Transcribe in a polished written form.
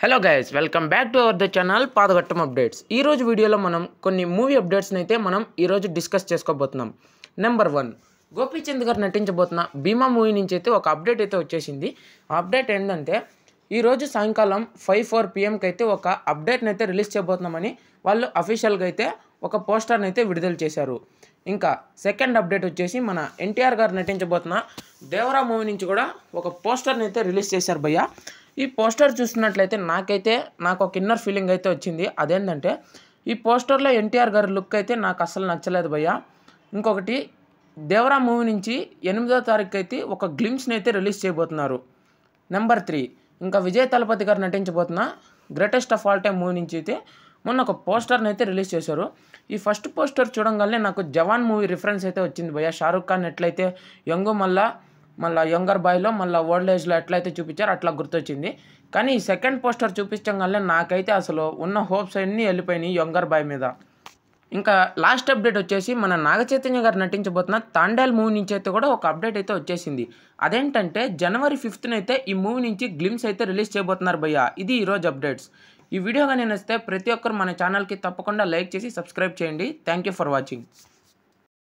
Hello guys, welcome back to our the channel Padaghattam updates. ఈరోజు వీడియోలో మనం కొన్ని మూవీ అప్డేట్స్ని అయితే మనం ఈరోజు డిస్కస్ చేసుకోబోతున్నాం. నెంబర్ 1, గోపీచంద్ గారు నటించబోతున్న భీమా మూవీ నుంచి అయితే ఒక అప్డేట్ అయితే వచ్చేసింది. ఆ అప్డేట్ ఏంటంటే ఈరోజు సాయంకాలం 5-4 PM అయితే ఒక అప్డేట్ని అయితే రిలీజ్ చేయబోతున్నామని వాళ్ళు అఫీషియల్గా అయితే ఒక పోస్టర్ని అయితే విడుదల చేశారు. ఇంకా సెకండ్ అప్డేట్ వచ్చేసి మన ఎన్టీఆర్ గారు నటించబోతున్న దేవరా మూవీ నుంచి కూడా ఒక పోస్టర్ని అయితే రిలీజ్ చేశారు భయ్య. ఈ పోస్టర్ చూస్తున్నట్లయితే నాకు ఒక ఇన్నర్ ఫీలింగ్ అయితే వచ్చింది. అదేంటంటే ఈ పోస్టర్లో ఎన్టీఆర్ గారి లుక్ అయితే నాకు అస్సలు నచ్చలేదు భయ్య. ఇంకొకటి, దేవరా మూవీ నుంచి 8వ తారీఖు అయితే ఒక గ్లిమ్స్ని అయితే రిలీజ్ చేయబోతున్నారు. నెంబర్ 3, ఇంకా విజయ్ తలపతి గారు నటించబోతున్న greatest of all time movie నుంచి అయితే మొన్న ఒక పోస్టర్ని అయితే రిలీజ్ చేశారు. ఈ ఫస్ట్ పోస్టర్ చూడంగానే నాకు జవాన్ మూవీ రిఫరెన్స్ అయితే వచ్చింది భయ్య. షారుఖ్ ఖాన్ ఎట్లయితే యంగ్ మళ్ళీ యంగర్ బాయ్లో మళ్ళీ ఓల్డ్ ఏజ్లో ఎట్లయితే చూపించారో అట్లా గుర్తొచ్చింది. కానీ ఈ సెకండ్ పోస్టర్ చూపించగానే నాకైతే అసలు ఉన్న హోప్స్ అన్నీ వెళ్ళిపోయినాయి యంగర్ బాయ్ మీద. ఇంకా లాస్ట్ అప్డేట్ వచ్చేసి మన నాగచైతన్య గారు నటించబోతున్న తాండేల్ మూవీ నుంచి అయితే కూడా ఒక అప్డేట్ అయితే వచ్చేసింది. అదేంటంటే January 5th అయితే ఈ మూవీ నుంచి గ్లిమ్స్ అయితే రిలీజ్ చేయబోతున్నారు భయ్య. ఇది ఈరోజు అప్డేట్స్. ఈ వీడియో కానీ నచ్చితే ప్రతి ఒక్కరు మన ఛానల్కి తప్పకుండా లైక్ చేసి సబ్స్క్రైబ్ చేయండి. Thank you for watching.